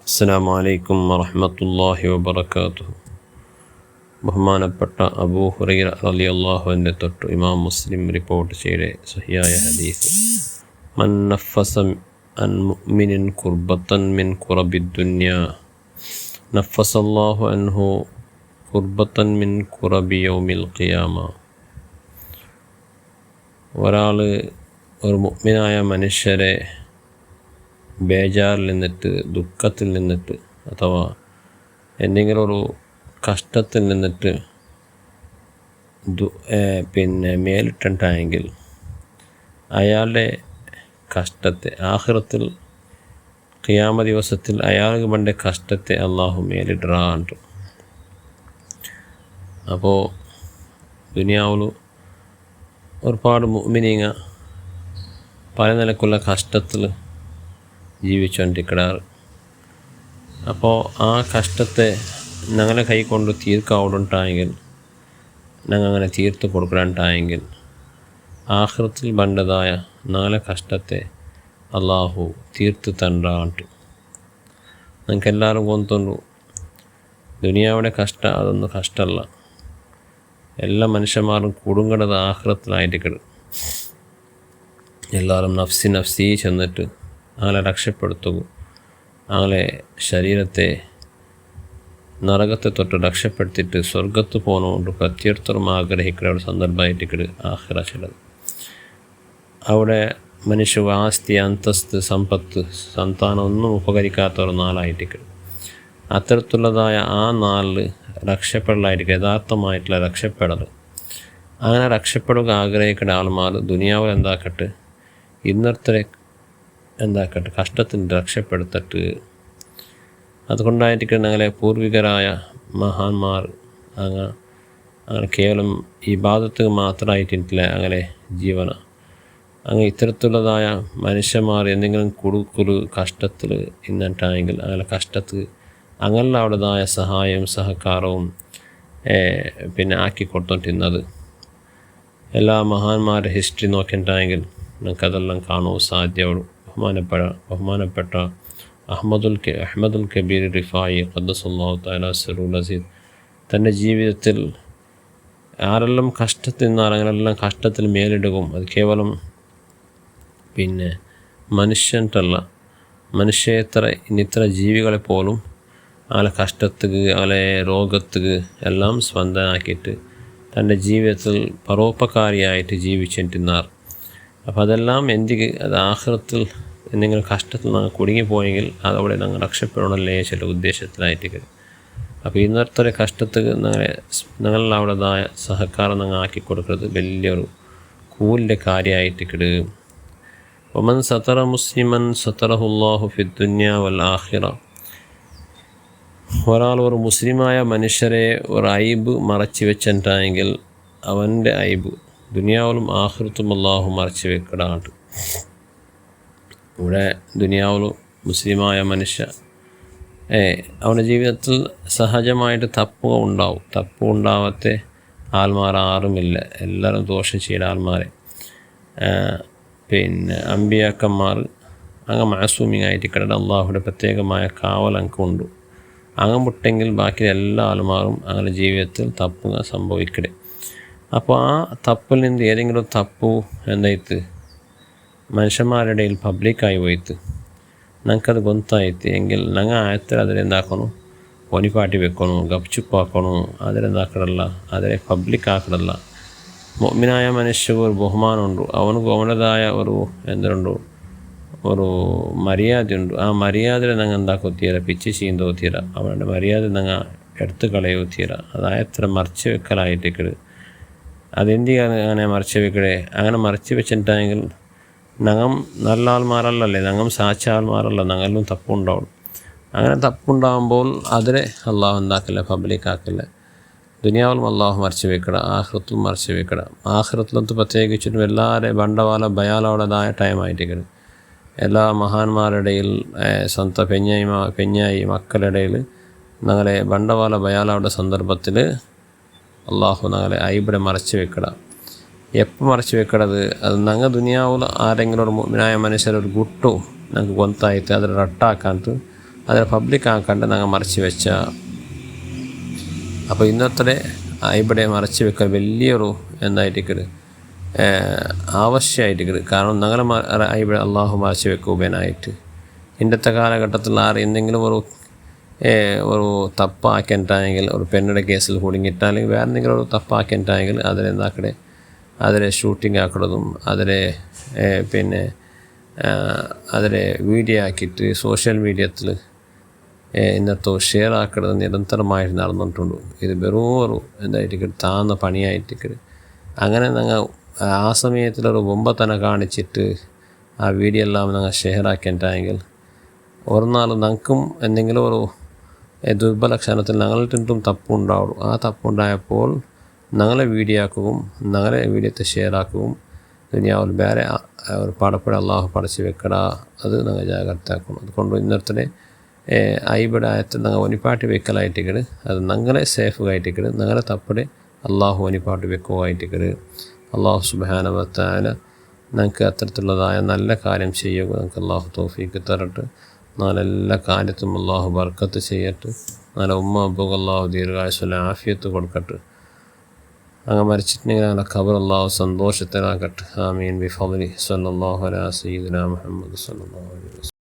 അസ്സലാമു അലൈക്കും വറഹ്മത്തുള്ളാഹി വബറകാതുഹു. ബഹുമാനപ്പെട്ട അബൂ ഹുറൈറ റളിയല്ലാഹു അൻഹു തൊട്ട് ഇമാം മുസ്ലിം റിപ്പോർട്ട് ചെയ്ത സഹിയായ ഹദീസ്, മൻ നഫസ അൻ മുഅ്മിനിൻ കുർബത്തൻ മിൻ കുറബിദ് ദുനിയ നഫസല്ലാഹു അൻഹു കുർബത്തൻ മിൻ കുറബി യൗമിൽ ഖിയാമ. ഒരാൾ ഒരു മുഅ്മിനായ മനുഷ്യരെ ബേജാറിൽ നിന്നിട്ട്, ദുഃഖത്തിൽ നിന്നിട്ട്, അഥവാ എന്തെങ്കിലും ഒരു കഷ്ടത്തിൽ നിന്നിട്ട് മേലിട്ടുണ്ടായെങ്കിൽ അയാളുടെ കഷ്ടത്തെ ആഖിറത്തിൽ ഖിയാമ ദിവസത്തിൽ അയാൾക്ക് വേണ്ട കഷ്ടത്തെ അള്ളാഹു മേലിടാണ്ട്. അപ്പോൾ ദുനിയാവിൽ ഒരുപാട് മുഅ്മിനീങ്ങ പല നിലക്കുള്ള കഷ്ടത്തിൽ ജീവിച്ചുകൊണ്ടിരിക്കാറ്. അപ്പോൾ ആ കഷ്ടത്തെ ഞങ്ങളെ കൈകൊണ്ട് തീർക്കാവുണ്ടായെങ്കിൽ, ഞങ്ങൾ അങ്ങനെ തീർത്ത് കൊടുക്കാനുണ്ടായെങ്കിൽ ആഖിറത്തിൽ ബണ്ടതായ നാളെ കഷ്ടത്തെ അള്ളാഹു തീർത്ത് തണ്ടാണ്ട്. ഞങ്ങൾക്ക് എല്ലാവരും കൊണ്ടുണ്ടു ദുനിയാവിടെ കഷ്ടം അതൊന്നും കഷ്ടമല്ല. എല്ലാ മനുഷ്യന്മാരും കുടുങ്ങണത് ആഖിറത്തിലായിരിക്കും. എല്ലാവരും നഫ്സി നഫ്സി ചെന്നിട്ട് ഞങ്ങളെ രക്ഷപ്പെടുത്തുക, ഞങ്ങളെ ശരീരത്തെ നരകത്തെ തൊട്ട് രക്ഷപ്പെടുത്തിയിട്ട് സ്വർഗത്ത് പോകുന്നതുകൊണ്ട് പ്രത്യർത്ഥം ആഗ്രഹിക്കുന്ന ഒരു സന്ദർഭമായിട്ട് ആഖിറ ചിലത്. അവിടെ മനുഷ്യ ആസ്തി, അന്തസ്ത്, സമ്പത്ത്, സന്താനം ഒന്നും ഉപകരിക്കാത്ത ഒരു നാളായിരിക്കും. അത്തരത്തിലുള്ളതായ ആ നാളിൽ രക്ഷപ്പെടലായിരിക്കും യഥാർത്ഥമായിട്ടുള്ള രക്ഷപ്പെടൽ. അങ്ങനെ രക്ഷപ്പെടുക ആഗ്രഹിക്കുന്ന ആൾമാർ ദുനിയാവിൽ ഇന്നത്തെ കഷ്ടത്തിൽ രക്ഷപ്പെടുത്തിട്ട്, അതുകൊണ്ടായിരിക്കും ഞങ്ങളെ പൂർവികരായ മഹാന്മാർ അങ്ങനെ കേവലം ഇബാദത്ത് മാത്രമായിട്ടില്ല അങ്ങനെ ജീവന. അങ്ങനെ ഇത്തരത്തിലുള്ളതായ മനുഷ്യന്മാർ എന്തെങ്കിലും കുടുക്കുരു കഷ്ടത്തിൽ ഇന്നിട്ടായെങ്കിൽ അങ്ങനെ കഷ്ടത്തിൽ അങ്ങനെയുള്ള അവിടേതായ സഹായവും സഹകാരവും ആക്കി കൊടുത്തോണ്ടിരുന്നത്. എല്ലാ മഹാന്മാരുടെ ഹിസ്റ്ററി നോക്കിയിട്ടായെങ്കിൽ നമുക്കതെല്ലാം കാണുവാൻ സാധ്യമുള്ളൂ. ബഹുമാനപ്പെട്ട അഹ്മദുൽ കബീർ റിഫായി ഖദ്ദസല്ലാഹു തആല സിറുൽ അസീസ് തൻ്റെ ജീവിതത്തിൽ ആരെല്ലാം കഷ്ടത്തിൽ നിന്നാൽ അങ്ങനെല്ലാം കഷ്ടത്തിൽ മേലിടുകയും അത് കേവലം മനുഷ്യൻ്റല്ല, ഇന്നിത്ര ജീവികളെ പോലും ആളെ കഷ്ടത്തുക്ക്, ആളെ രോഗത്തുക്ക് എല്ലാം സ്വന്തമാക്കിയിട്ട് തൻ്റെ ജീവിതത്തിൽ പരോപകാരിയായിട്ട് ജീവിച്ചിരുന്നാർ. അപ്പോൾ അതെല്ലാം അത് ആഖിറത്തിൽ എന്തെങ്കിലും കഷ്ടത്തിൽ ഞങ്ങൾ കുടുങ്ങിപ്പോയെങ്കിൽ അതവിടെ ഞങ്ങൾ രക്ഷപ്പെടണമല്ലേ ചില ഉദ്ദേശത്തിലായിട്ട്. അപ്പോൾ ഇന്നത്തെ കഷ്ടത്തിൽ ഞങ്ങളുടെ അവിടേതായ സഹകാരം ഞങ്ങൾ ആക്കി കൊടുക്കുന്നത് വലിയൊരു കൂലിൻ്റെ കാര്യമായിട്ട്. ഒമൻ സതറ മുസ്ലിമൻ സതറഹുല്ലാഹു ഫിദ്ദുനിയ വൽ ആഖിറ. ഒരാൾ ഒരു മുസ്ലിമായ മനുഷ്യരെ ഒരു ഐബ് മറച്ചു വെച്ചിട്ടായെങ്കിൽ അവൻ്റെ ഐബ് ദുനിയാവിലും ആഖിറത്തും അല്ലാഹു മറച്ചു വെക്കടാണ്ട്. ഇവിടെ ദുനിയാവിലും മുസ്ലിമായ മനുഷ്യ അവൻ്റെ ജീവിതത്തിൽ സഹജമായിട്ട് തപ്പ് ഉണ്ടാവാത്ത ആൾമാർ ആരുമില്ല. എല്ലാവരും ദോഷം ചെയ്യുന്ന ആൾമാരെ അമ്പിയാക്കന്മാർ അങ്ങ് മാസൂമിങ്ങായിട്ട് കിടന്ന അള്ളാഹുടെ പ്രത്യേകമായ കാവലങ്കുണ്ട്. അങ്ങ് മുട്ടെങ്കിൽ ബാക്കി എല്ലാ ആൾമാരും അങ്ങനെ ജീവിതത്തിൽ തപ്പ് സംഭവിക്കട്ടെ. അപ്പോൾ ആ തപ്പിൽ നിന്ന് ഏതെങ്കിലും തപ്പു എന്തായിട്ട് മനുഷ്യന്മാരുടെ ഇടയിൽ പബ്ലിക്കായി പോയിട്ട് ഞങ്ങൾക്കത് ഗൊന്തായിട്ട് എങ്കിൽ ഞങ്ങൾ ആയത്തിൽ അതിലെന്താക്കണു, പൊനിപ്പാട്ടി വെക്കണു, ഗപ്ചുപ്പാക്കണു, അതിലെന്താക്കടല്ല, അതിലെ പബ്ലിക്കാക്കടല്ല. മുഅ്മിനായ മനുഷ്യർക്ക് ഒരു ബഹുമാനമുണ്ട്, അവനക്ക് അവനതായ ഒരു മര്യാദയുണ്ട്. ആ മര്യാദയിൽ ഞങ്ങൾ എന്താക്കൊത്തീര പിച്ച് ചെയ്യുന്നോത്തീര, അവരുടെ മര്യാദ ഞങ്ങൾ എടുത്ത് കളയോത്തീര. അതായത്ര മറച്ചു വെക്കലായിട്ട് അതെന്തിയാണ് അങ്ങനെ മറച്ചു വെക്കടേ? അങ്ങനെ മറച്ചു വെച്ചിട്ടായെങ്കിൽ ഞങ്ങൾ നല്ല ആൾമാരല്ലേ, ഞങ്ങൾ സാച്ച ആൾമാരല്ല, ഞങ്ങളിലും തപ്പുണ്ടാവും. അങ്ങനെ തപ്പുണ്ടാകുമ്പോൾ അതിനെ അള്ളാഹു എന്താക്കില്ല, പബ്ലിക്കാക്കില്ല. ദുനിയാവിലും അള്ളാഹു മറച്ചു വെക്കണം, ആഖിറത്തിലും മറച്ചു വെക്കണം. ആഖിറത്തിലത്ത് പ്രത്യേകിച്ചിട്ടും എല്ലാവരും ബണ്ടവാല ഭയാലോടേതായ ടൈമായിട്ട് എല്ലാ മഹാന്മാരുടെ ഇടയിൽ സ്വന്തം പെഞ്ഞായി മക്കളുടെ ഇടയിൽ ഞങ്ങളെ ബണ്ടവാല ഭയാലോടെ സന്ദർഭത്തിൽ അള്ളാഹു ഞങ്ങളെ ഐബിടെ മറച്ചു വെക്കണം. എപ്പോൾ മറച്ചു വെക്കണത്? അത് ഞങ്ങൾ ദുനിയാവിൽ ആരെങ്കിലും ഒരു മുഅ്മിനായ മനുഷ്യരൊരു ഗുട്ടോ ഞങ്ങൾക്ക് ಗೊತ್ತಾಯ್ತು ಅದರ ರಟ್ಟಾಕಂತು അതിനെ പബ്ലിക് ആക്കാണ്ട് ഞങ്ങൾ മറച്ച് വെച്ച. അപ്പോൾ ഇന്നത്തെ ഇവിടെ മറച്ച് വെക്കൽ വലിയൊരു എന്തായിട്ടിക്കട് ആവശ്യമായിട്ടിക്കട്. കാരണം ഞങ്ങളെ ഇവിടെ അള്ളാഹു മറച്ച് വെക്കുവാനായിട്ട് ഇന്നത്തെ കാലഘട്ടത്തിൽ എന്തെങ്കിലും ഒരു തപ്പാക്കിയിട്ടാണെങ്കിൽ ഒരു പെണ്ണിടെ കേസിൽ കുടുങ്ങിയിട്ടാണെങ്കിൽ വേറെ എന്തെങ്കിലും ഒരു തപ്പാക്കിയിട്ടാണെങ്കിൽ അതിലെന്താക്കടെ അതിലെ ഷൂട്ടിംഗ് ആക്കുന്നതും അതിലെ വീഡിയോ ആക്കിയിട്ട് സോഷ്യൽ മീഡിയത്തിൽ ഇന്നത്തെ ഷെയർ ആക്കുന്നത് നിരന്തരമായിട്ട് നടന്നിട്ടുണ്ട്. ഇത് വെറും ഒരു എന്തായിട്ട് താന്ന പണിയായിട്ട് അങ്ങനെ ഞങ്ങൾ ആ സമയത്തിലൊരു മുമ്പ് തന്നെ കാണിച്ചിട്ട് ആ വീഡിയോ എല്ലാം ഞങ്ങൾ ഷെയർ ആക്കിയിട്ടാണെങ്കിൽ ഒരു നാൾ ഞങ്ങൾക്കും എന്തെങ്കിലും ഒരു ദുർബലക്ഷണത്തിൽ ഞങ്ങളിട്ടും തപ്പുണ്ടാവുള്ളൂ. ആ തപ്പുണ്ടായപ്പോൾ ഞങ്ങളെ വീഡിയോ ആക്കുകയും ഞങ്ങളെ വീഡിയോത്തെ ഷെയർ ആക്കുകയും ദുനിയാവിൽ വേറെ ഒരു പാടപ്പെട അള്ളാഹു പഠിച്ച് വെക്കടാ അത് ഞങ്ങൾ ജാഗ്രത ആക്കണം. അതുകൊണ്ട് ഇന്നത്തെ ഇവിടെ ആയത്തിൽ ഞങ്ങൾ ഒനിപ്പാട്ടി വെക്കലായിട്ടിക്കട് അത് ഞങ്ങളെ സേഫ് ആയിട്ടിക്കട് ഞങ്ങളെ തപ്പടെ അള്ളാഹു ഒനിപ്പാട്ടി വെക്കുവായിട്ടിക്കട്. അള്ളാഹു സുബ്ഹാനഹു വ തആല ഞങ്ങൾക്ക് അത്തരത്തിലുള്ളതായ നല്ല കാര്യം ചെയ്യുക ഞങ്ങൾക്ക് അള്ളാഹു തൗഫീഖ് തരട്ടെ. നാളെ എല്ലാ കാര്യത്തും അള്ളാഹു ബർക്കത്ത് ചെയ്യട്ടെ. നാളെ ഉമ്മ അബ്ബുക്ക് അള്ളാഹു ദീർഘായുസ്സുള്ള ആഫിയത്ത് കൊടുക്കട്ടെ. അങ്ങ് മരിച്ചിട്ടുണ്ടെങ്കിൽ ഞങ്ങളുടെ ഖബർ അള്ളാഹു സന്തോഷത്തിലാക്കട്ടെ. ആമീൻ ബിഫദ്ലി സല്ലല്ലാഹു അലാ സയ്യിദിനാ മുഹമ്മദ് സല്ലല്ലാഹു അലൈഹി വസല്ലം.